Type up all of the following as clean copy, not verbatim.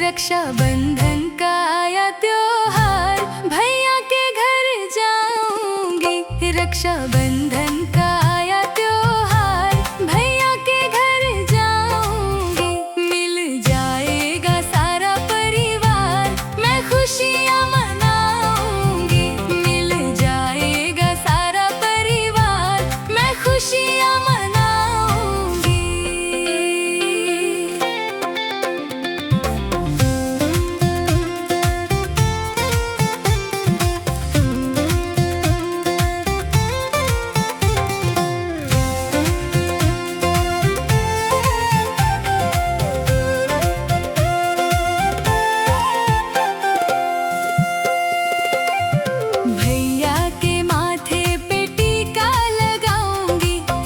रक्षाबंधन का आया त्योहार, भैया के घर जाऊंगी। रक्षाबंधन का आया त्योहार, भैया के घर जाऊंगी। मिल जाएगा सारा परिवार, मैं खुशियाँ मनाऊंगी। मिल जाएगा सारा परिवार, मैं खुशियाँ मनाऊंगी।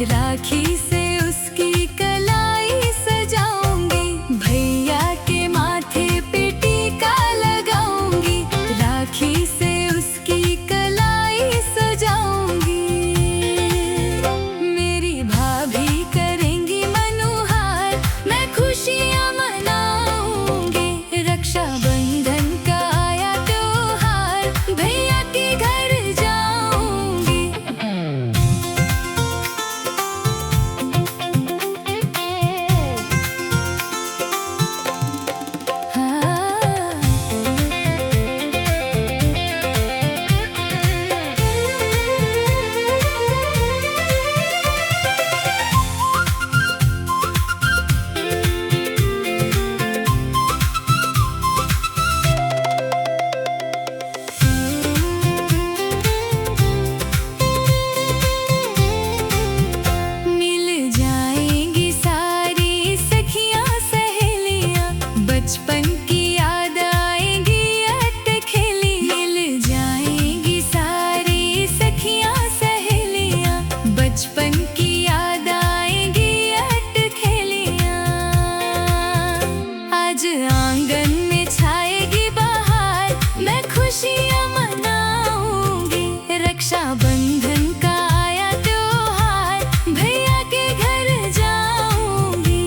राखी से उसकी कलाई सजाऊंगी। भैया के माथे पे टीका लगाऊंगी। राखी से उसकी कलाई सजाऊंगी। मेरी भाभी करेंगी मनोहार, मैं खुशियाँ मनाऊंगी। रक्षाबंधन का आया त्योहार, भैया के घर जाऊंगी। बचपन की याद आएगी अटखेली। मिल जाएंगी सारी सखियाँ सहेलियाँ। बचपन की याद आएगी अटखेलियाँ। आज आंगन में छाएगी बहार, मैं खुशियाँ मनाऊंगी। रक्षाबंधन का आया त्योहार, भैया के घर जाऊंगी।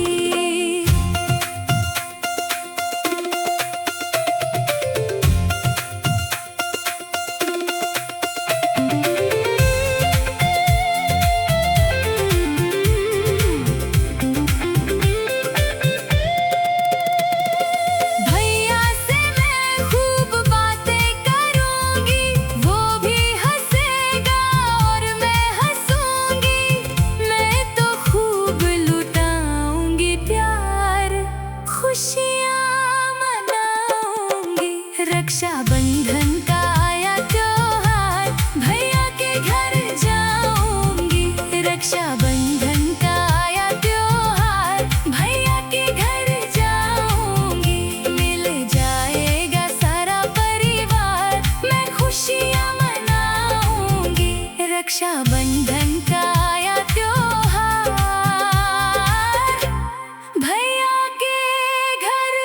रक्षाबंधन का आया त्योहार, भैया के घर जाऊंगी। रक्षाबंधन का आया त्योहार, भैया के घर जाऊंगी। मिल जाएगा सारा परिवार, मैं खुशियाँ मनाऊंगी। रक्षाबंधन का आया त्योहार, भैया के घर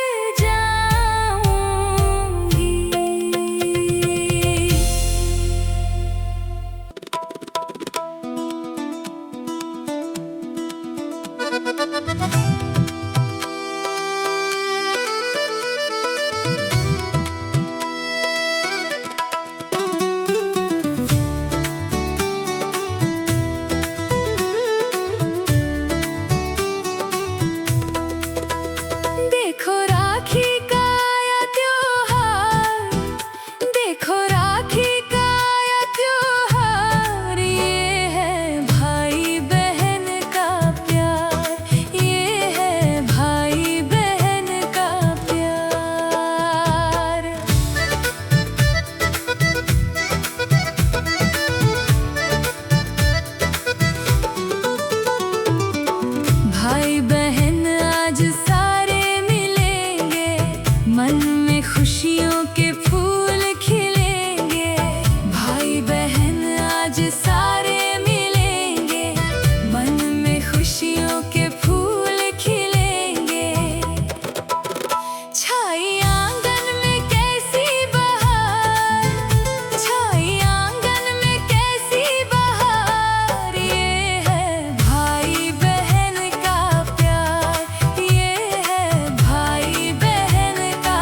भाई बहन आज सारे मिलेंगे। मन में खुशियों के फूल खिलेंगे। भाई बहन आज सारे मिलेंगे। मन में खुशियों के फूल खिलेंगे। छाई आंगन में कैसी बहार, छाई आंगन में कैसी बहार। ये है भाई बहन का प्यार, ये है भाई बहन का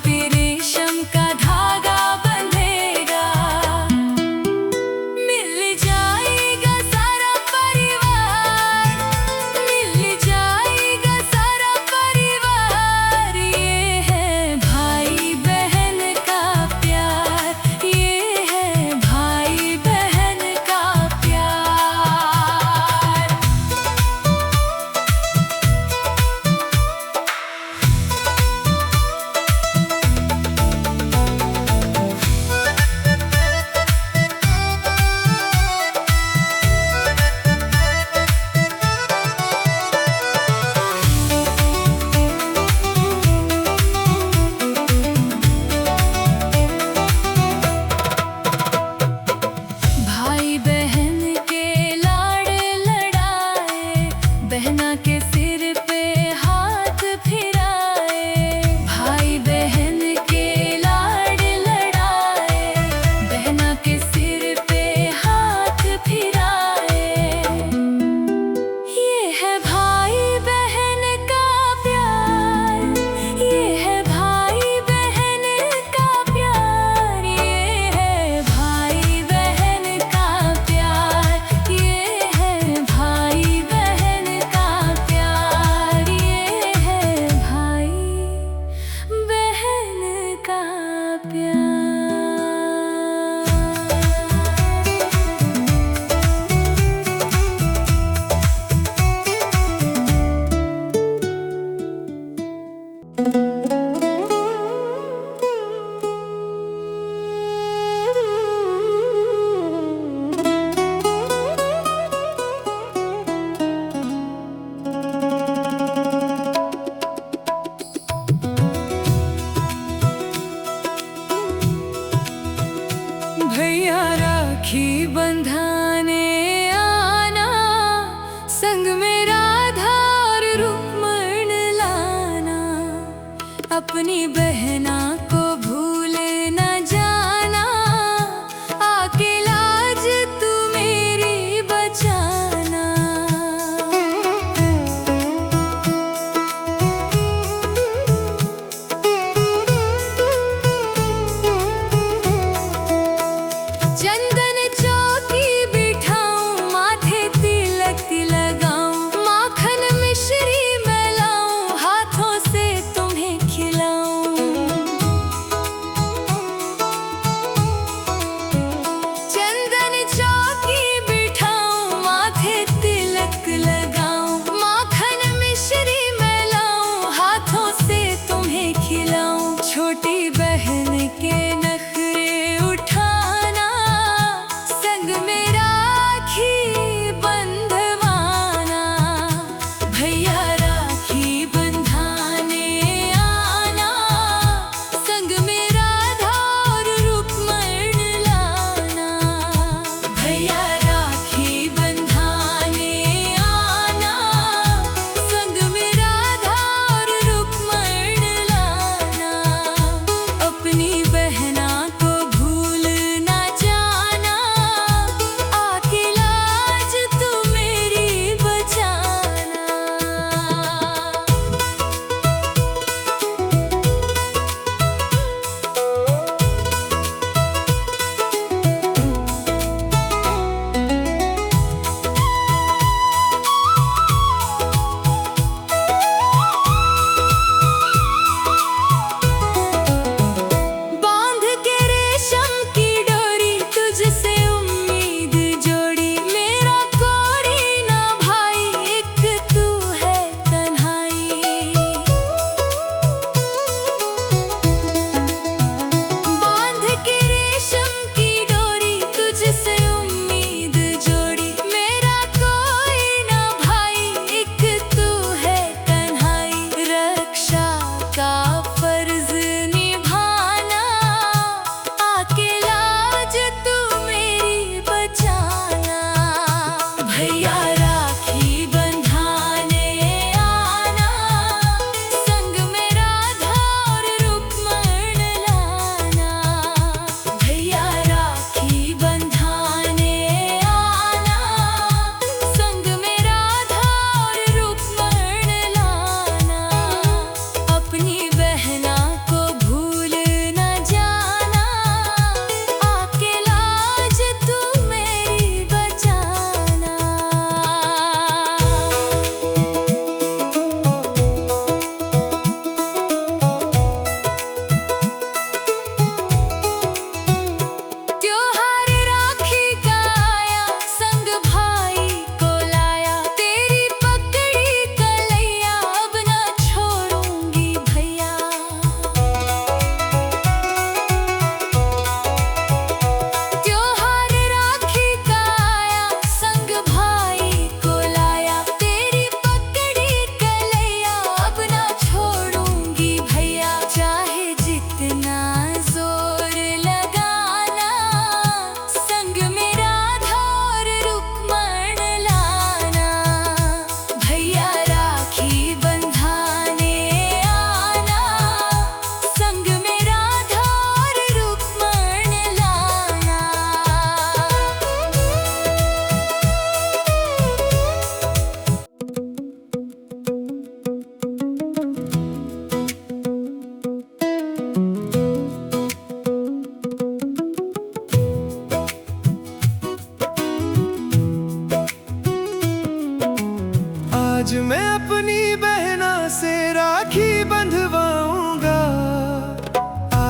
पे रेशम का धागा बंधेगा। मिल जाएगा सारा परिवार, मिल जाएगा सारा परिवार। ये है भाई बहन का प्यार, ये है भाई बहन का प्यार। भाई बहन के लाड़ लड़ाए, बहना के सिर पे हाथ फिराए। भाई बहन के लाड़ लड़ाए, बहना के सिर पे हाथ फिराए। ये है भाई बहन का प्यार, ये है भाई बहन का प्यार। ये है भाई बहन का प्यार, ये है भाई बहन का प्यार। ये है भाई बहन का प्यार। भैया राखी बंधाने आना, संग में राधा और रुक्मण लाना। अपनी बहना को भूल न जाना, आके लाज तू मेरी बचाना। चंदन चौकी बिठाऊं, माथे तिलक लगाऊं, माखन मिश्री मैं लाऊं, हाथों से तुम्हें खिलाऊं।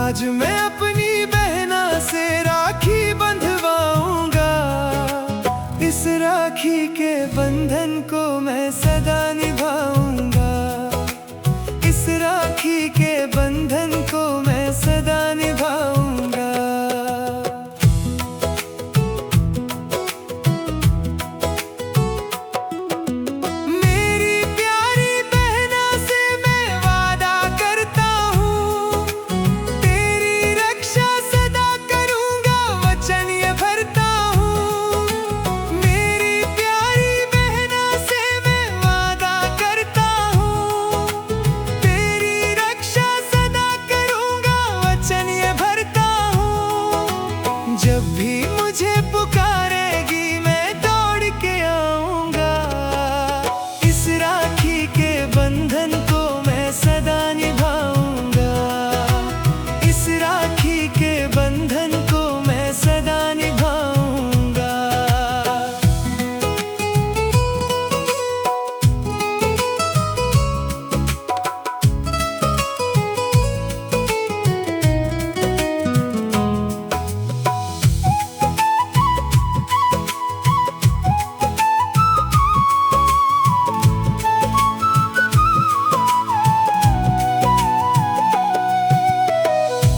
आज मैं अपनी बहना से राखी बंधवाऊंगा। इस राखी के बंधन को मैं सदा निभाऊंगा। इस राखी के बंधन को मैं सदा निभाऊंगा। मेरी प्यारी बहना से मैं वादा करता हूँ, तेरी रक्षा सदा करूँगा, वचन ये भरता हूँ। मेरी प्यारी बहना से मैं वादा करता हूँ, तेरी रक्षा सदा करूँगा, वचन ये भरता हूँ। जब भी मुझे पुकारेगी मैं दौड़ के आऊँगा। इस राखी के बंधन को मैं सदा निभाऊंगा। इस राखी के बंधन को मैं सदा निभाऊंगा।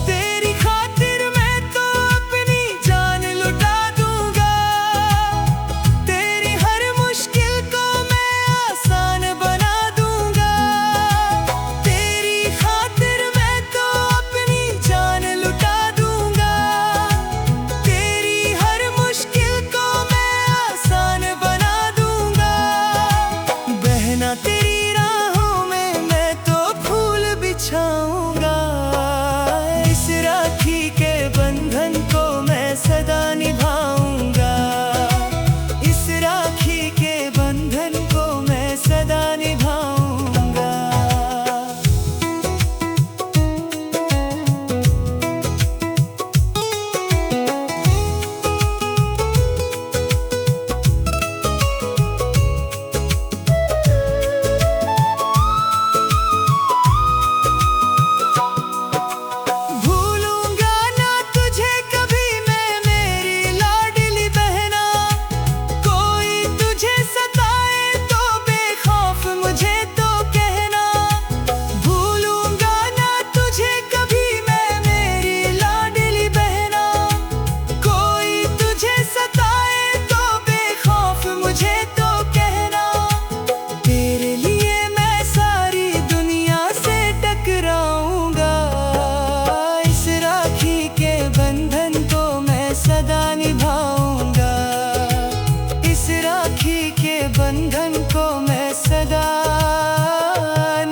तेरी खातिर मैं तो अपनी जान लुटा दूंगा। तेरी हर मुश्किल को मैं आसान बना दूंगा। तेरी खातिर मैं तो अपनी जान लुटा दूंगा। तेरी हर मुश्किल को मैं आसान बना दूंगा। बहना तेरी राहों में मैं तो फूल बिछाऊंगा। इस राखी के बंधन को मैं सदा निभाऊंगा। इस राखी के बंधन को मैं सदा निभाऊंगा। भूलूंगा ना तुझे कभी मैं मेरी लाडली बहना। कोई तुझे सताए तो बेखौफ मुझे तो कहना। भूलूंगा ना तुझे कभी मैं मेरी लाडली बहना। कोई तुझे सताए तो बेखौफ मुझे तो कहना। तेरे लिए मैं सारी दुनिया से टकराऊंगा। इस राखी के बंधन को मैं सदा निभाऊंगा। इस राखी के बंधन को मैं सदा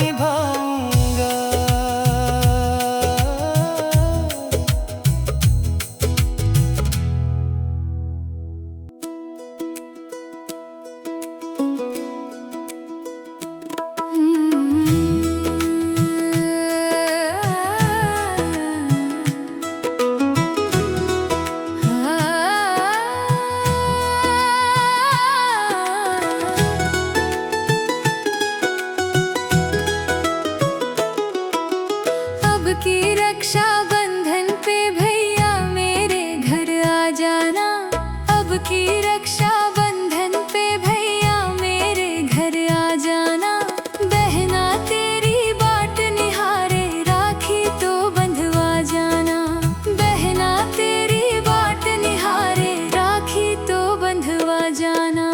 निभाऊंगा। अब की रक्षा बंधन पे भैया मेरे घर आ जाना। अब की रक्षा बंधन पे भैया मेरे घर आ जाना। बहना तेरी बाट निहारे राखी तो बंधवा जाना। बहना तेरी बाट निहारे राखी तो बंधवा जाना।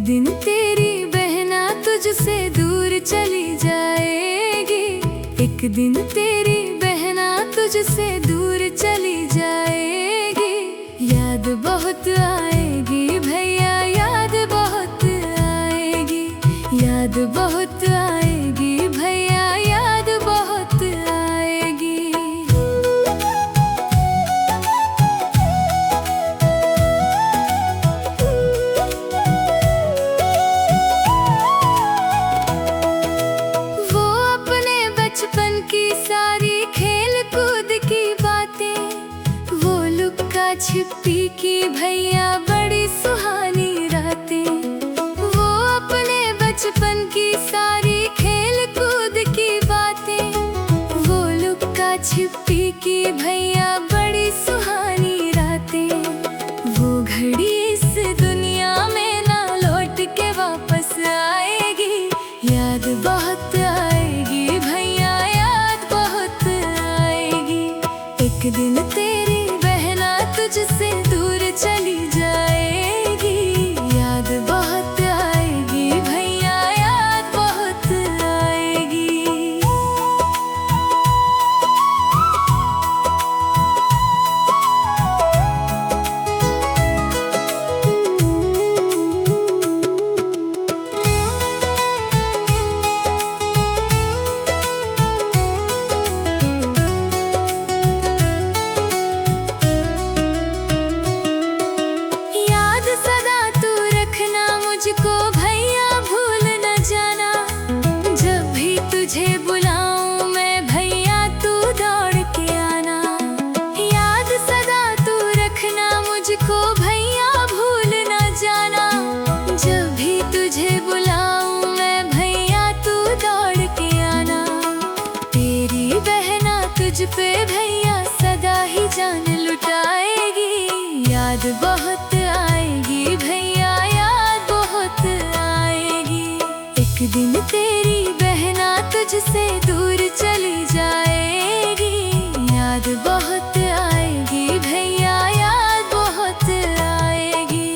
दिन तेरी बहना तुझसे दूर चली जाएगी। एक दिन तेरी बहना तुझसे दूर चली जाएगी। याद बहुत आएगी भैया, याद बहुत आएगी। याद बहुत आएगी भैया, याद बहुत आएगी। वो अपने बचपन की सारी खेल कूद की बातें, वो लुक्का छिपी की भैया बड़ी सुहानी रातें। वो अपने बचपन की सारी खेल कूद की बातें, वो लुक्का छिपी की भैया बड़ी सुहानी रातें। वो घड़ी इस दुनिया में ना लौट के वापस आएगी। याद बहुत आएगी भैया, याद बहुत आएगी। एक दिन तेरी बहना तुझसे दूर चली जाएगी। याद बहुत आएगी भैया, याद बहुत आएगी। याद सदा तू रखना मुझको भैया, भूल न जाना। जब भी तुझे बुलाऊं मैं भैया, तू दौड़ के आना। याद सदा तू रखना मुझको भैया, भूल न जाना। जब भी तुझे बुलाऊं मैं भैया, तू दौड़ के आना। तेरी बहना तुझ पे भैया सदा ही जान लुटाएगी। याद बहुत आएगी भैया, याद बहुत आएगी। एक दिन तेरी बहना तुझसे दूर चली जाएगी। याद बहुत आएगी भैया, याद बहुत आएगी।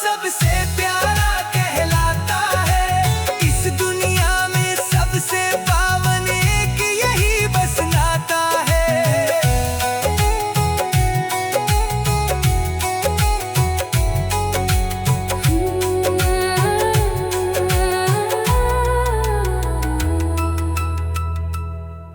सबसे